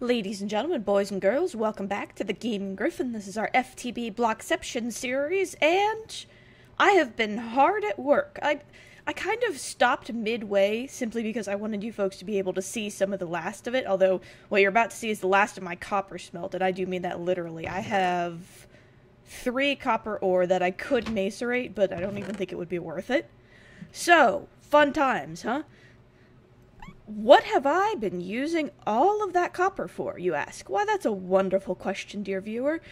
Ladies and gentlemen, boys and girls, welcome back to the Gaming Gryphon. This is our FTB Blockception series, and I have been hard at work. I kind of stopped midway simply because I wanted you folks to be able to see some of the last of it, although what you're about to see is the last of my copper smelt, and I do mean that literally. I have 3 copper ore that I could macerate, but I don't even think it would be worth it. So, fun times, huh? What have I been using all of that copper for, you ask? Why, that's a wonderful question, dear viewer.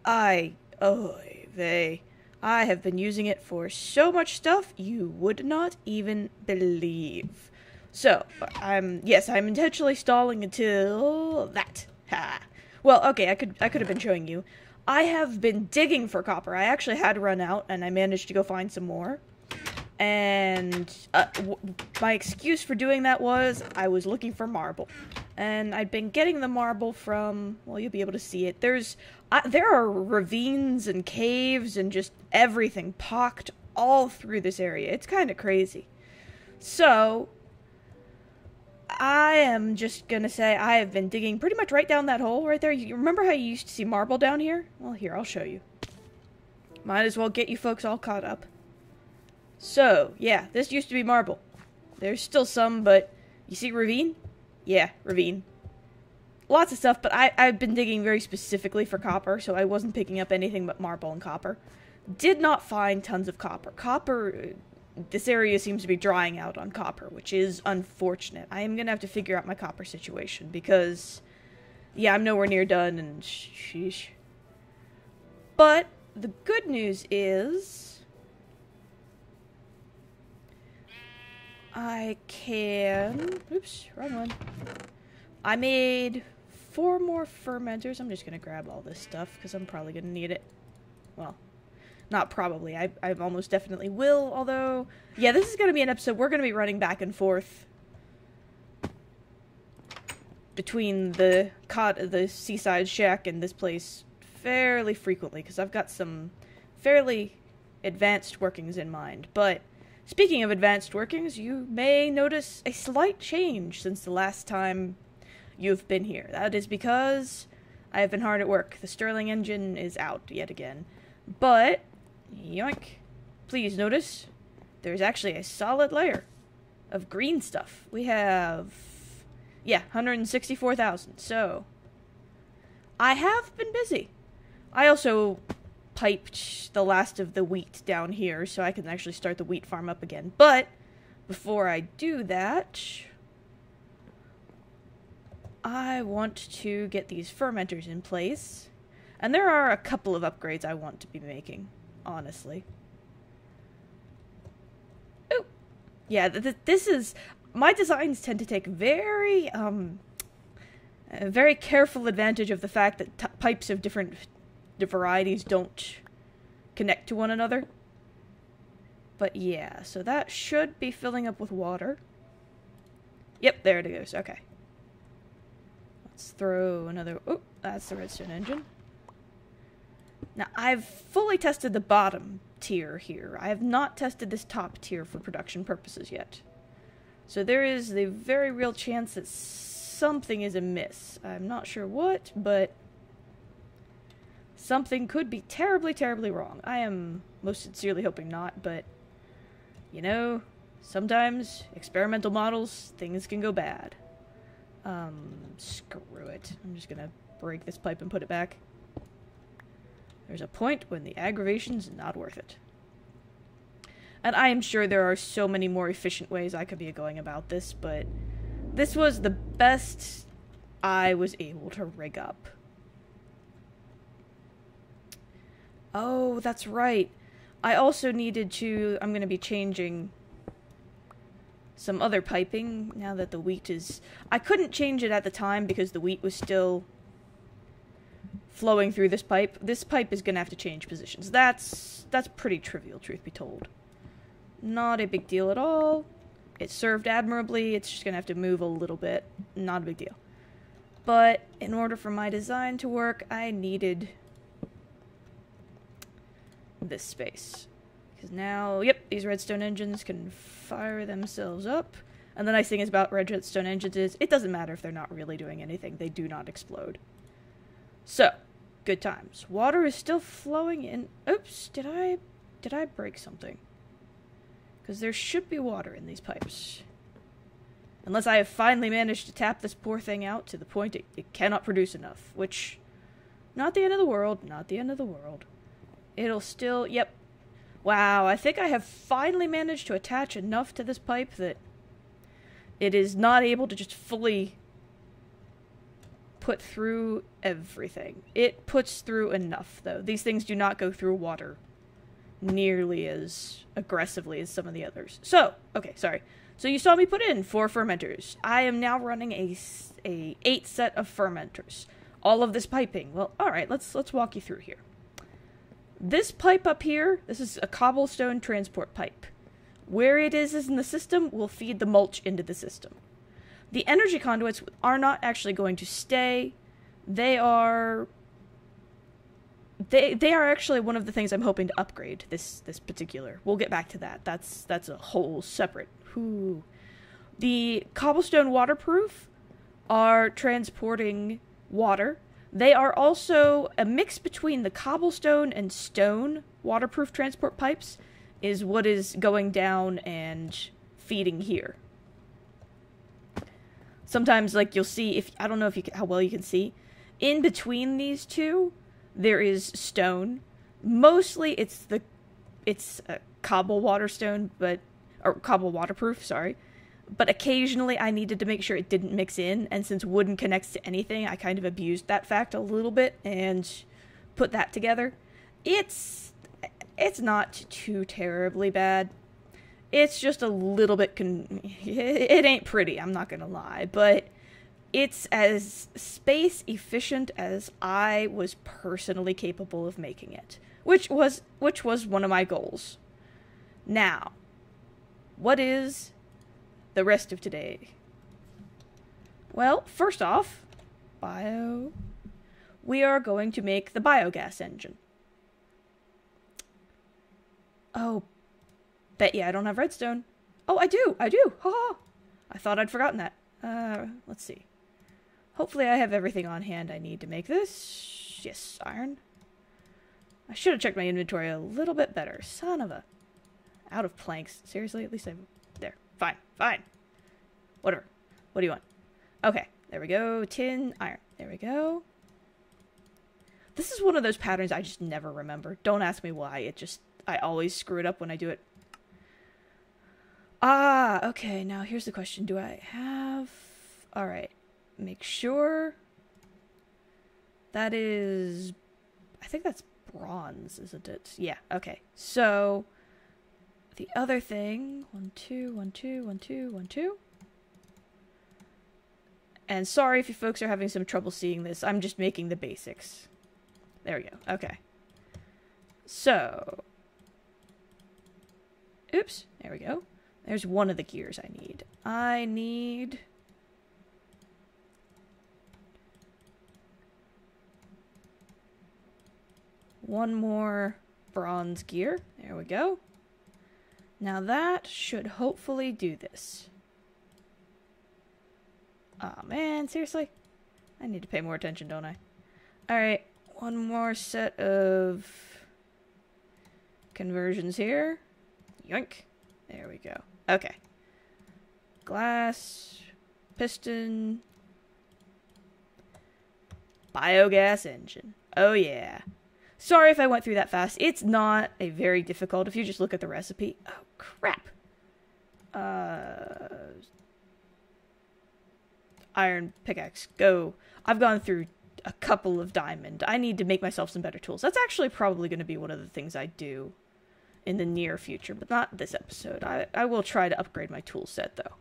I have been using it for so much stuff you would not even believe. So, I'm intentionally stalling until that. Ha. Well, okay, I could have been showing you. I have been digging for copper. I actually had run out, and I managed to go find some more. And my excuse for doing that was I was looking for marble. And I'd been getting the marble from, well, you'll be able to see it. There are ravines and caves and just everything pocked all through this area. It's kind of crazy. So, I am just gonna say I have been digging pretty much right down that hole right there. You remember how you used to see marble down here? Well, here, I'll show you. Might as well get you folks all caught up. So, yeah, this used to be marble. There's still some, but you see ravine? Yeah, ravine. Lots of stuff, but I've been digging very specifically for copper, so I wasn't picking up anything but marble and copper. Did not find tons of copper. Copper, this area seems to be drying out on copper, which is unfortunate. I am going to have to figure out my copper situation, because, yeah, I'm nowhere near done, and sheesh. But the good news is I can... Oops, wrong one. I made 4 more fermentors. I'm just going to grab all this stuff, because I'm probably going to need it. Well, not probably. I almost definitely will, although... Yeah, this is going to be an episode. We're going to be running back and forth between the seaside shack and this place fairly frequently, because I've got some fairly advanced workings in mind, but... Speaking of advanced workings, you may notice a slight change since the last time you've been here. That is because I have been hard at work. The Stirling engine is out yet again. But, yoink, please notice, there's actually a solid layer of green stuff. We have, yeah, 164,000. So, I have been busy. I also piped the last of the wheat down here so I can actually start the wheat farm up again. But before I do that, I want to get these fermenters in place. And there are a couple of upgrades I want to be making, honestly. Oh, yeah, this is... My designs tend to take very careful advantage of the fact that pipes of different varieties don't connect to one another. But yeah, so that should be filling up with water. Yep, there it goes. Okay. Let's throw another... Oh, that's the redstone engine. Now, I've fully tested the bottom tier here. I have not tested this top tier for production purposes yet. So there is the very real chance that something is amiss. I'm not sure what, but something could be terribly, terribly wrong. I am most sincerely hoping not, but, you know, sometimes experimental models, things can go bad. Screw it. I'm just gonna break this pipe and put it back. There's a point when the aggravation's not worth it. And I am sure there are so many more efficient ways I could be going about this, but this was the best I was able to rig up. Oh, that's right. I also needed to... I'm going to be changing some other piping now that the wheat is... I couldn't change it at the time because the wheat was still flowing through this pipe. This pipe is going to have to change positions. That's pretty trivial, truth be told. Not a big deal at all. It served admirably. It's just going to have to move a little bit. Not a big deal. But in order for my design to work, I needed this space. Because now, yep, these redstone engines can fire themselves up. And the nice thing is about redstone engines is it doesn't matter if they're not really doing anything. They do not explode. So, good times. Water is still flowing in. Oops, did I break something? Because there should be water in these pipes. Unless I have finally managed to tap this poor thing out to the point it cannot produce enough. Which, not the end of the world, not the end of the world. It'll still, yep. Wow, I think I have finally managed to attach enough to this pipe that it is not able to just fully put through everything. It puts through enough, though. These things do not go through water nearly as aggressively as some of the others. So, okay, sorry. So you saw me put in 4 fermenters. I am now running a 8 set of fermenters. All of this piping. Well, alright, let's walk you through here. This pipe up here, this is a cobblestone transport pipe. Where it is in the system will feed the mulch into the system. The energy conduits are not actually going to stay. They are actually one of the things I'm hoping to upgrade this particular. We'll get back to that. That's a whole separate. Whoo. The cobblestone waterproof are transporting water. They are also a mix between the cobblestone and stone waterproof transport pipes is what is going down and feeding here. Sometimes, like, you'll see, I don't know if how well you can see, in between these two, there is stone. Mostly it's cobble waterstone, or cobble waterproof, sorry. But occasionally I needed to make sure it didn't mix in, and since wooden connects to anything, I kind of abused that fact a little bit and put that together. It's not too terribly bad. It's just a little bit it ain't pretty, I'm not gonna lie, but it's as space efficient as I was personally capable of making it, which was one of my goals. Now, what is the rest of today? Well, first off, we are going to make the biogas engine. Oh, bet yeah, I don't have redstone. Oh, I do, haha. I thought I'd forgotten that. Let's see. Hopefully I have everything on hand I need to make this. Yes, iron. I should have checked my inventory a little bit better. Son of a... Out of planks. Seriously? At least I'm... There. Fine. Whatever. What do you want? Okay. There we go. Tin, iron. There we go. This is one of those patterns I just never remember. Don't ask me why. I always screw it up when I do it. Ah, okay. Now here's the question. Do I have... Alright. Make sure... That is... I think that's bronze, isn't it? Yeah, okay. So... The other thing... 1, 2, 1, 2, 1, 2, 1, 2. And sorry if you folks are having some trouble seeing this. I'm just making the basics. There we go. Okay. So... Oops. There we go. There's one of the gears I need. I need... one more bronze gear. There we go. Now that should hopefully do this. Aw, man, seriously? I need to pay more attention, don't I? Alright, one more set of conversions here. Yoink. There we go. Okay. Glass, piston, biogas engine. Oh yeah. Sorry if I went through that fast. It's not a very difficult if you just look at the recipe. Oh, crap. Iron pickaxe, go. I've gone through a couple of diamond. I need to make myself some better tools. That's actually probably going to be one of the things I do in the near future, but not this episode. I will try to upgrade my tool set, though.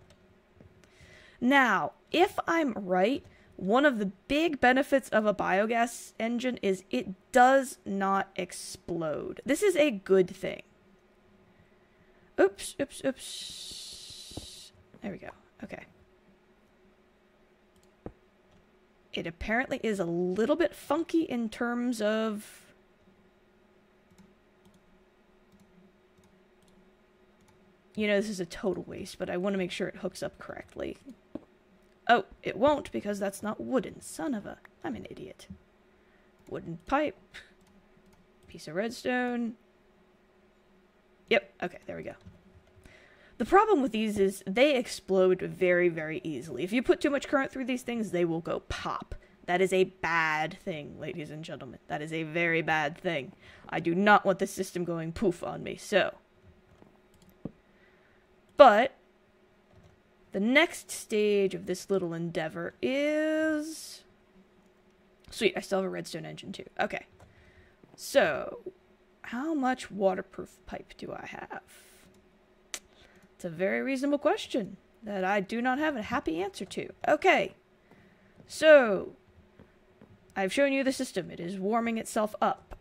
Now, if I'm right... One of the big benefits of a biogas engine is it does not explode. This is a good thing. Oops. There we go. Okay. It apparently is a little bit funky in terms of... You know, this is a total waste, but I want to make sure it hooks up correctly. Oh, it won't, because that's not wooden. Son of a... I'm an idiot. Wooden pipe. Piece of redstone. Yep, okay, there we go. The problem with these is they explode very, very easily. If you put too much current through these things, they will go pop. That is a bad thing, ladies and gentlemen. That is a very bad thing. I do not want the system going poof on me, so... But, the next stage of this little endeavor is... Sweet, I still have a redstone engine too. Okay. So, how much waterproof pipe do I have? It's a very reasonable question that I do not have a happy answer to. Okay. So, I've shown you the system. It is warming itself up.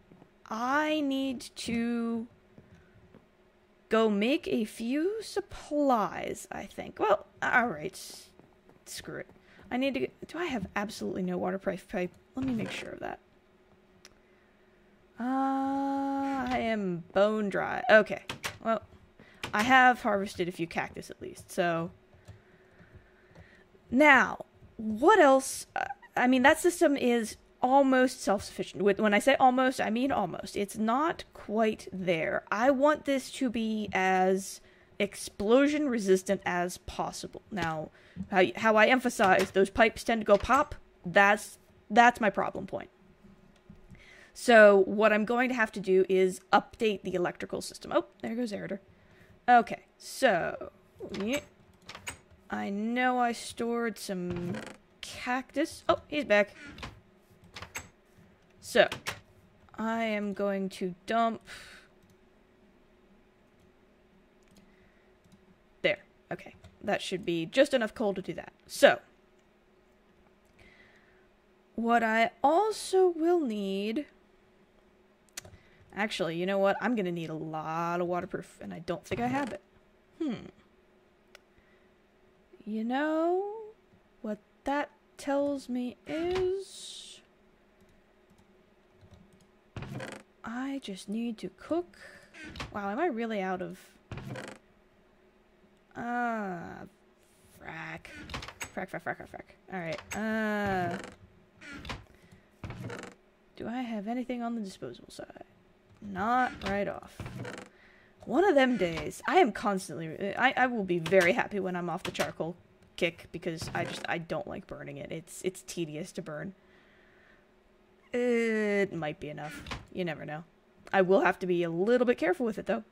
I need to... go make a few supplies, I think. Well, alright. Screw it. I need to get... Do I have absolutely no waterproof pipe? Let me make sure of that. I am bone dry. Okay. Well, I have harvested a few cactus at least, so... Now, what else... I mean, that system is almost self-sufficient. When I say almost, I mean almost. It's not quite there. I want this to be as explosion resistant as possible. Now, how I emphasize those pipes tend to go pop, that's my problem point. So what I'm going to have to do is update the electrical system. Oh, there goes Eritor. Okay, so yeah, I know I stored some cactus. Oh, he's back. So, I am going to dump... There. Okay. That should be just enough coal to do that. So, what I also will need... Actually, you know what? I'm going to need a lot of waterproof, and I don't think I have it. You know, what that tells me is... I just need to cook. Wow, am I really out of... Frack. Alright, do I have anything on the disposable side? Not right off. One of them days. I am constantly... I will be very happy when I'm off the charcoal kick, because I don't like burning it. It's tedious to burn. It might be enough. You never know. I will have to be a little bit careful with it, though.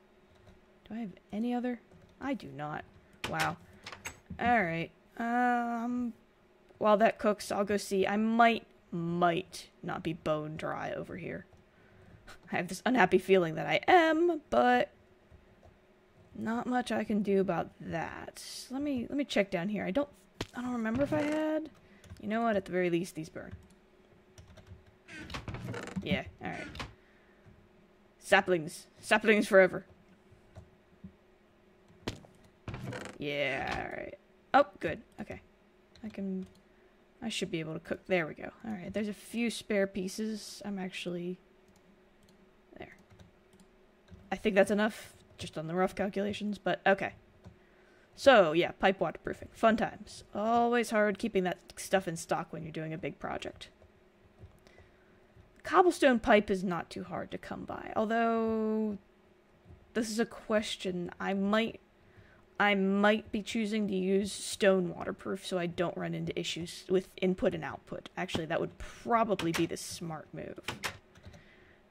Do I have any other? I do not. Wow. Alright. While that cooks, I'll go see. I might not be bone dry over here. I have this unhappy feeling that I am, but not much I can do about that. Let me check down here. I don't remember if I had. You know what? At the very least, these burn. Yeah, alright. Saplings. Saplings forever. Yeah, alright. Oh, good. Okay. I should be able to cook. There we go. Alright, there's a few spare pieces. I'm actually... There. I think that's enough, just on the rough calculations, but okay. So, yeah, pipe waterproofing. Fun times. Always hard keeping that stuff in stock when you're doing a big project. Cobblestone pipe is not too hard to come by, although this is a question. I might be choosing to use stone waterproof so I don't run into issues with input and output. Actually, that would probably be the smart move.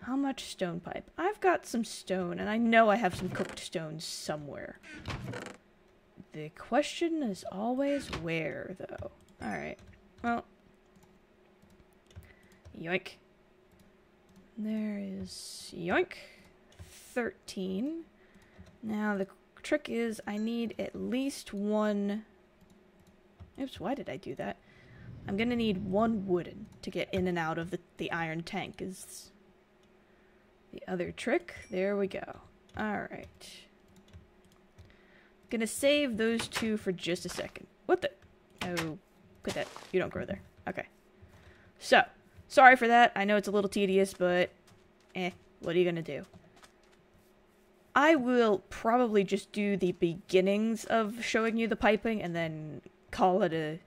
How much stone pipe? I've got some stone, and I know I have some cooked stones somewhere. The question is always where, though. Alright, well. Yoink. There is, yoink, 13. Now the trick is I need at least one... Oops, why did I do that? I'm gonna need one wooden to get in and out of the iron tank is the other trick. There we go. Alright. Gonna save those two for just a second. What the... Oh, quit that. You don't grow there. Okay. So... Sorry for that. I know it's a little tedious, but what are you gonna do? I will probably just do the beginnings of showing you the piping and then call it a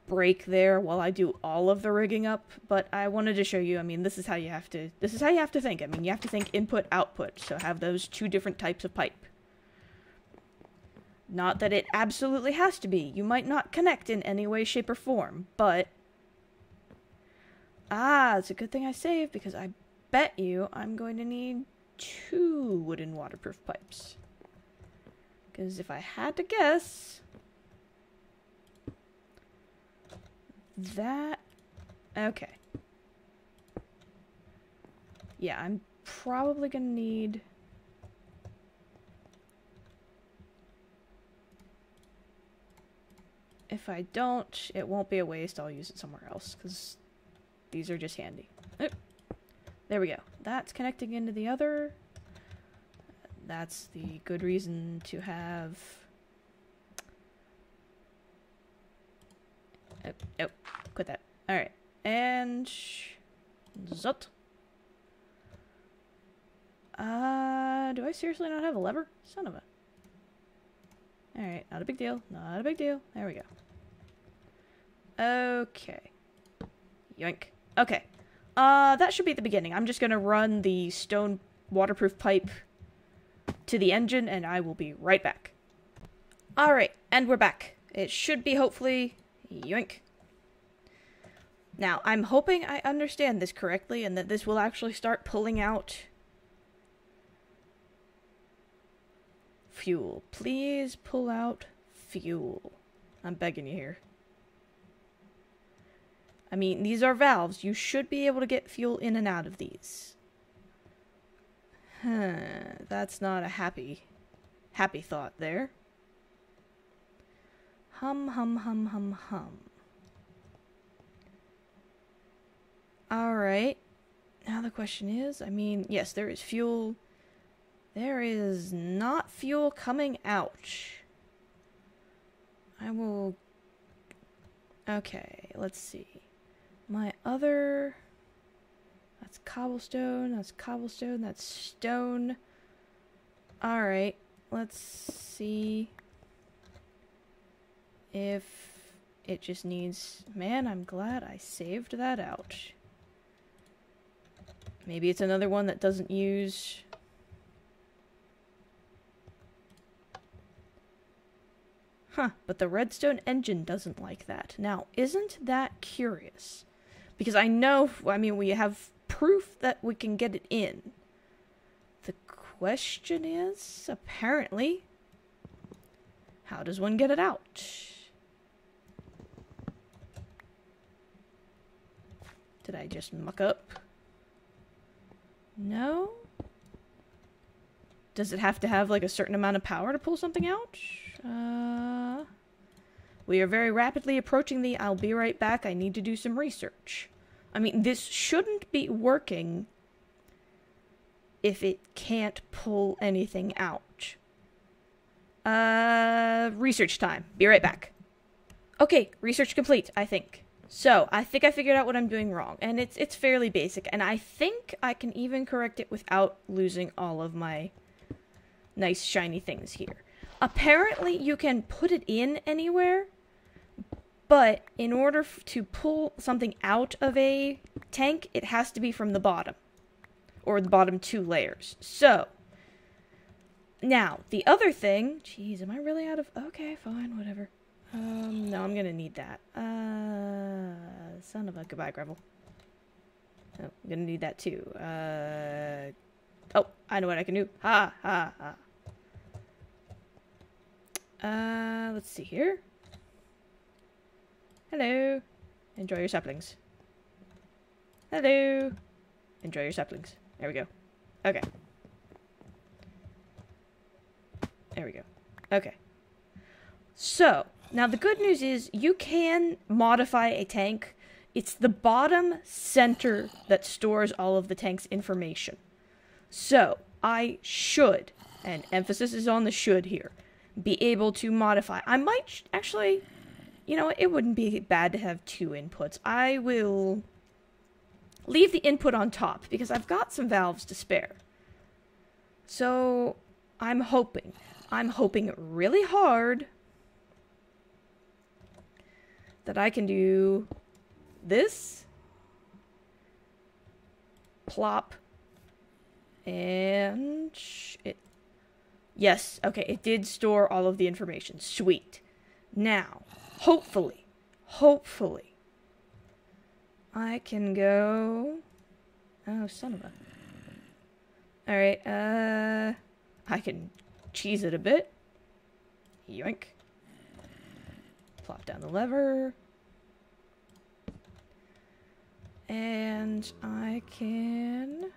break there while I do all of the rigging up, but I wanted to show you, I mean, this is how you have to think. I mean, you have to think input, output, so have those two different types of pipe. Not that it absolutely has to be. You might not connect in any way, shape, or form, but... it's a good thing I saved, because I bet you I'm going to need 2 wooden waterproof pipes. Because if I had to guess... that... okay. Yeah, I'm probably gonna need... if I don't, it won't be a waste. I'll use it somewhere else, because these are just handy. Oh, there we go. That's connecting into the other. That's the good reason to have... oh, quit that. Alright. And... zut. Do I seriously not have a lever? Son of a... alright, not a big deal. Not a big deal. There we go. Okay. Yoink. Okay. That should be the beginning. I'm just gonna run the stone waterproof pipe to the engine, and I will be right back. Alright, and we're back. It should be, hopefully... yoink. Now, I'm hoping I understand this correctly, and that this will actually start pulling out... fuel. Please pull out fuel. I'm begging you here. I mean, these are valves. You should be able to get fuel in and out of these. That's not a happy thought there. Hum, hum, hum, hum, hum. Alright. Now the question is, I mean, yes, there is fuel. There is not fuel coming out. I will... okay, let's see. My other... that's cobblestone, that's cobblestone, that's stone. Alright, let's see if it just needs... man, I'm glad I saved that out. Maybe it's another one that doesn't use... huh, but the redstone engine doesn't like that. Now, isn't that curious? Because I know, I mean, we have proof that we can get it in. The question is, apparently, how does one get it out? Did I just muck up? No? Does it have to have, like, a certain amount of power to pull something out? We are very rapidly approaching the I'll be right back, I need to do some research. I mean, this shouldn't be working if it can't pull anything out. Research time. Be right back. Okay, research complete, I think. So, I think I figured out what I'm doing wrong, and it's fairly basic, and I think I can even correct it without losing all of my nice shiny things here. Apparently, you can put it in anywhere, but in order to pull something out of a tank, it has to be from the bottom, or the bottom 2 layers. So, now, the other thing... jeez, am I really out of... okay, fine, whatever. No, I'm gonna need that. Son of a... goodbye, gravel. Oh, I'm gonna need that too. Oh, I know what I can do. Ha, ha, ha. Let's see here. Hello. Enjoy your saplings. Hello. Enjoy your saplings. There we go. Okay. There we go. Okay. So, now the good news is you can modify a tank. It's the bottom center that stores all of the tank's information. So, I should, and emphasis is on the should here, be able to modify. I might actually, you know, it wouldn't be bad to have 2 inputs. I will leave the input on top because I've got some valves to spare. So, I'm hoping really hard that I can do this, plop, and it. Yes, okay, it did store all of the information. Sweet. Now, hopefully, I can go. Oh, son of a. Alright, I can cheese it a bit. Yoink. Plop down the lever. And I can...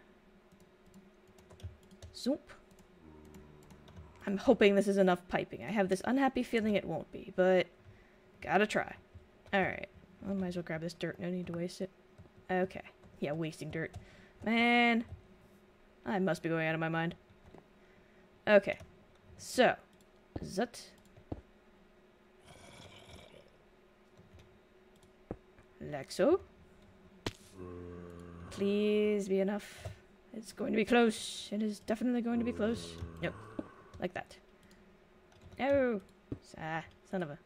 Zoop. I'm hoping this is enough piping. I have this unhappy feeling it won't be, but gotta try. Alright. I might as well grab this dirt. No need to waste it. Okay. Yeah, wasting dirt. Man. I must be going out of my mind. Okay. So. Zut. Like so. Please be enough. It's going to be close. It is definitely going to be close. Nope. Like that. No. Ah, son of a.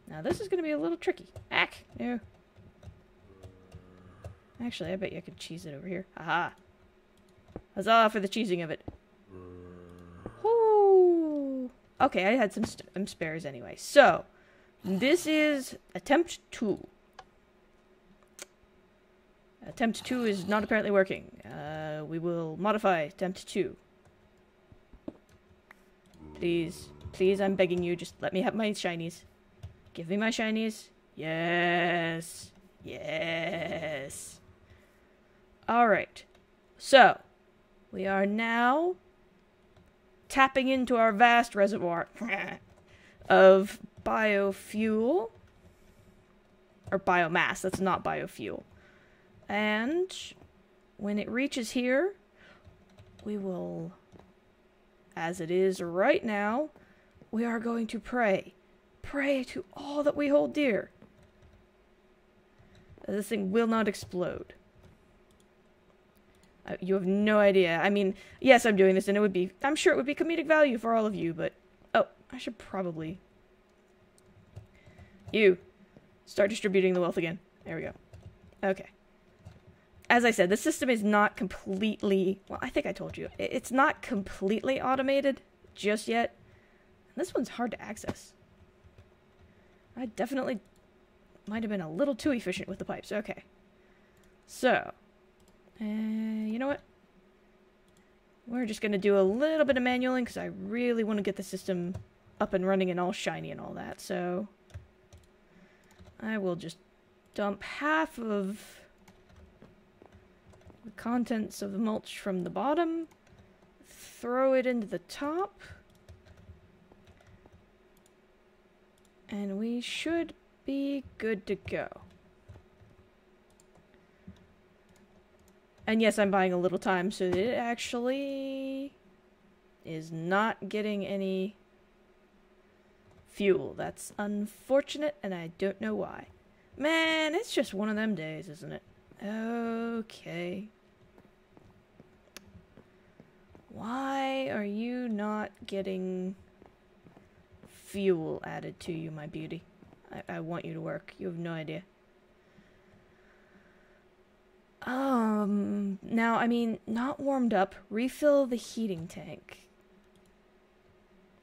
Now this is going to be a little tricky. Ack. No. Actually, I bet you I could cheese it over here. Aha. Huzzah for the cheesing of it. Whoo. Okay, I had some spares anyway. So, this is attempt 2. Attempt 2 is not apparently working. We will modify attempt 2. Please, please, I'm begging you, just let me have my shinies. Give me my shinies. Yes. Yes. Alright. So, we are now tapping into our vast reservoir of biofuel. Or biomass, that's not biofuel. And when it reaches here, we will, as it is right now, we are going to pray. Pray to all that we hold dear. This thing will not explode. You have no idea. I mean, yes, I'm doing this, and I'm sure it would be comedic value for all of you, but... Oh, I should probably... You. Start distributing the wealth again. There we go. Okay. As I said, the system is not completely... Well, I think I told you. It's not completely automated just yet. And this one's hard to access. I definitely might have been a little too efficient with the pipes. Okay. So... you know what? We're just going to do a little bit of manualing because I really want to get the system up and running and all shiny and all that. So I will just dump half of the contents of the mulch from the bottom, throw it into the top, and we should be good to go. And yes, I'm buying a little time, so it actually is not getting any fuel. That's unfortunate, and I don't know why. Man, it's just one of them days, isn't it? Okay. Why are you not getting fuel added to you, my beauty? I want you to work. You have no idea. Now, I mean, not warmed up. Refill the heating tank.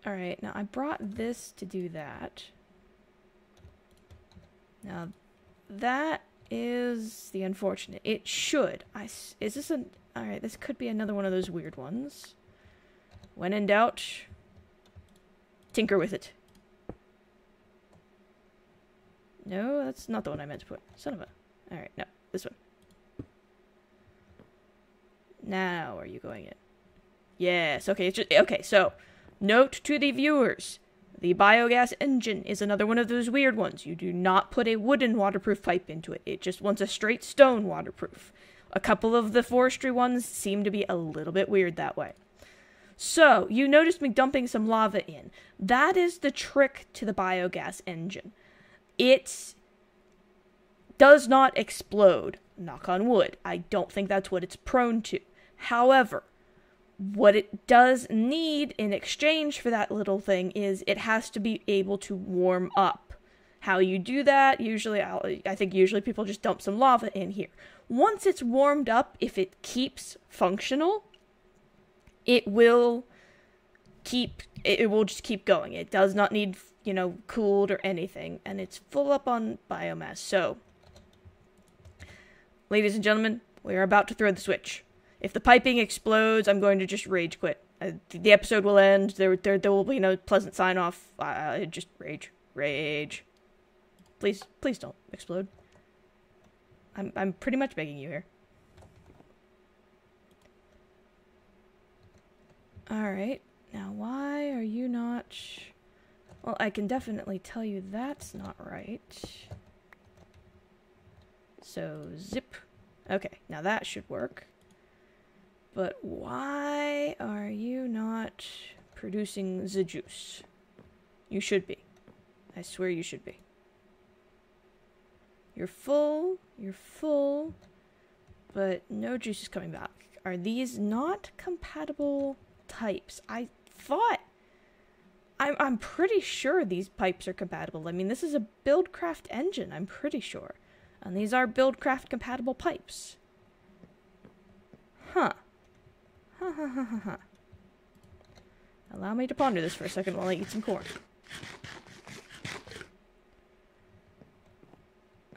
Alright, now I brought this to do that. Now, that is the unfortunate. It should. Is this an... Alright, this could be another one of those weird ones. When in doubt, tinker with it. No, that's not the one I meant to put. Son of a... Alright, no, this one. Now are you going in? Yes, okay, it's just, okay, so, note to the viewers, the Biogas Engine is another one of those weird ones. You do not put a wooden waterproof pipe into it. It just wants a straight stone waterproof. A couple of the forestry ones seem to be a little bit weird that way. So, you noticed me dumping some lava in. That is the trick to the Biogas Engine. It does not explode. Knock on wood. I don't think that's what it's prone to. However, what it does need in exchange for that little thing is it has to be able to warm up. How you do that, usually, I think usually people just dump some lava in here. Once it's warmed up, if it keeps functional, it will just keep going. It does not need, cooled or anything, and it's full up on biomass. So, ladies and gentlemen, we are about to throw the switch. If the piping explodes, I'm going to just rage quit. The episode will end. There will be no pleasant sign off. Just rage. Please don't explode. I'm pretty much begging you here. Alright, now why are you not... Well, I can definitely tell you that's not right. So, zip. Okay, now that should work. But why are you not producing the juice? You should be. I swear you should be. You're full, but no juice is coming back. Are these not compatible types? I thought... I'm pretty sure these pipes are compatible. I mean, this is a Buildcraft engine, I'm pretty sure. And these are Buildcraft compatible pipes. Huh. Allow me to ponder this for a second while I eat some corn.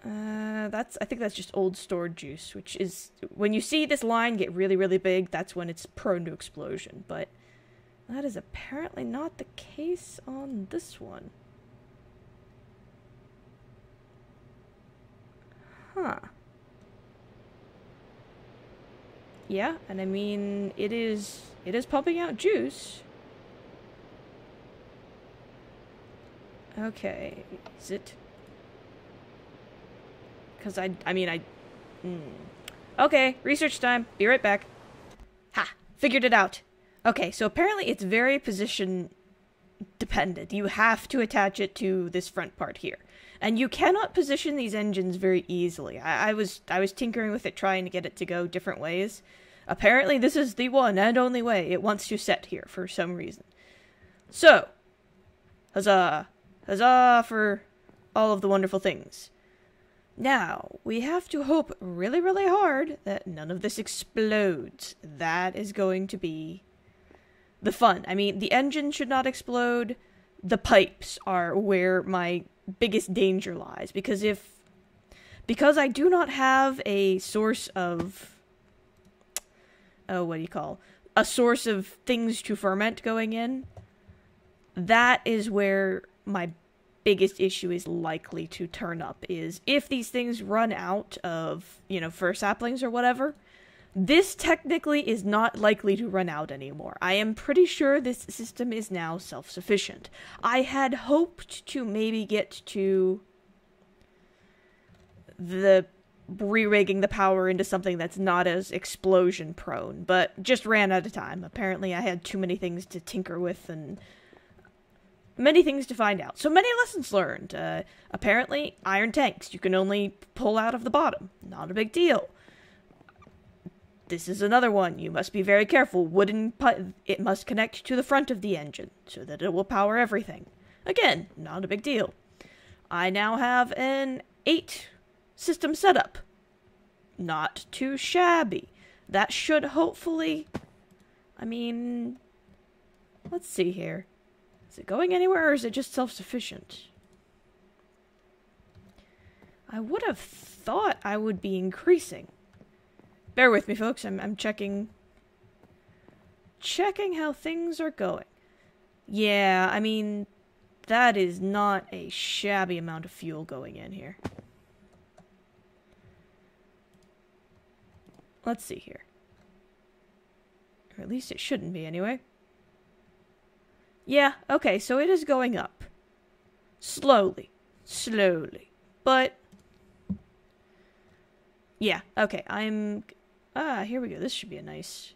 I think that's just old stored juice, which is, when you see this line get really, really big, that's when it's prone to explosion, but that is apparently not the case on this one. Huh. Yeah, and I mean, it is pumping out juice. Okay, is it? Because Okay, research time. Be right back. Ha! Figured it out. Okay, so apparently it's very position dependent. You have to attach it to this front part here. And you cannot position these engines very easily. I was tinkering with it, trying to get it to go different ways. Apparently this is the one and only way it wants to set here for some reason. So, huzzah! Huzzah for all of the wonderful things. Now, we have to hope really, really hard that none of this explodes. That is going to be the fun. I mean, the engine should not explode. The pipes are where my biggest danger lies. Because I do not have a source of... a source of things to ferment going in. That is where my biggest issue is likely to turn up, is if these things run out of, fir saplings or whatever, this technically is not likely to run out anymore. I am pretty sure this system is now self-sufficient. I had hoped to maybe get to the re-rigging the power into something that's not as explosion prone, but just ran out of time. Apparently I had too many things to tinker with and many things to find out. So many lessons learned. Apparently, iron tanks you can only pull out of the bottom. Not a big deal. This is another one. You must be very careful. Wooden it must connect to the front of the engine so that it will power everything. Again, not a big deal. I now have an 8 system setup. Not too shabby. That should hopefully... I mean... Let's see here. Is it going anywhere, or is it just self-sufficient? I would have thought I would be increasing. Bear with me, folks. I'm checking how things are going. Yeah, I mean, that is not a shabby amount of fuel going in here. Let's see here. Or at least it shouldn't be, anyway. Yeah, okay, so it is going up. Slowly. But... yeah, okay, here we go. This should be a nice...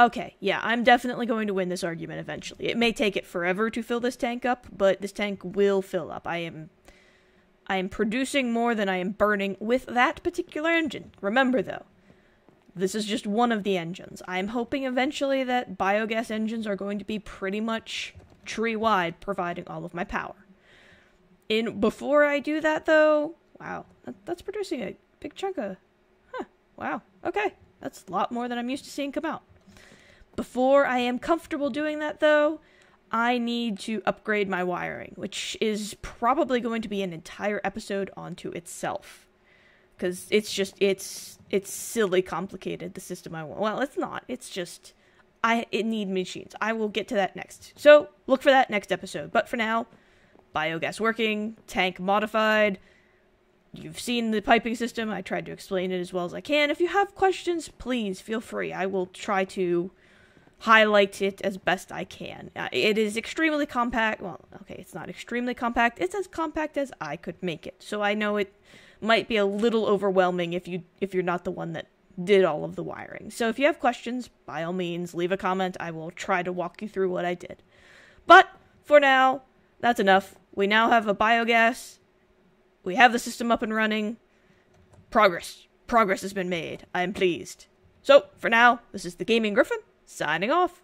okay, yeah, I'm definitely going to win this argument eventually. It may take it forever to fill this tank up, but this tank will fill up. I am producing more than I am burning with that particular engine. Remember, though, this is just one of the engines. I'm hoping eventually that biogas engines are going to be pretty much tree-wide, providing all of my power. Before I do that, though, wow, that's producing a big chunk of, wow, okay, that's a lot more than I'm used to seeing come out. Before I am comfortable doing that, though, I need to upgrade my wiring, which is probably going to be an entire episode onto itself. Because it's silly complicated, the system I want. Well, it's not. It's just, it need machines. I will get to that next. So, look for that next episode. But for now, biogas working, tank modified. You've seen the piping system. I tried to explain it as well as I can. If you have questions, please feel free. I will try to highlight it as best I can. It is extremely compact. Well, okay, it's not extremely compact. It's as compact as I could make it. So I know it might be a little overwhelming if you're not the one that did all of the wiring. So if you have questions, by all means, leave a comment. I will try to walk you through what I did. But for now, that's enough. We now have a biogas. We have the system up and running. Progress has been made. I am pleased. So, for now, this is the Gaming Gryphon, signing off.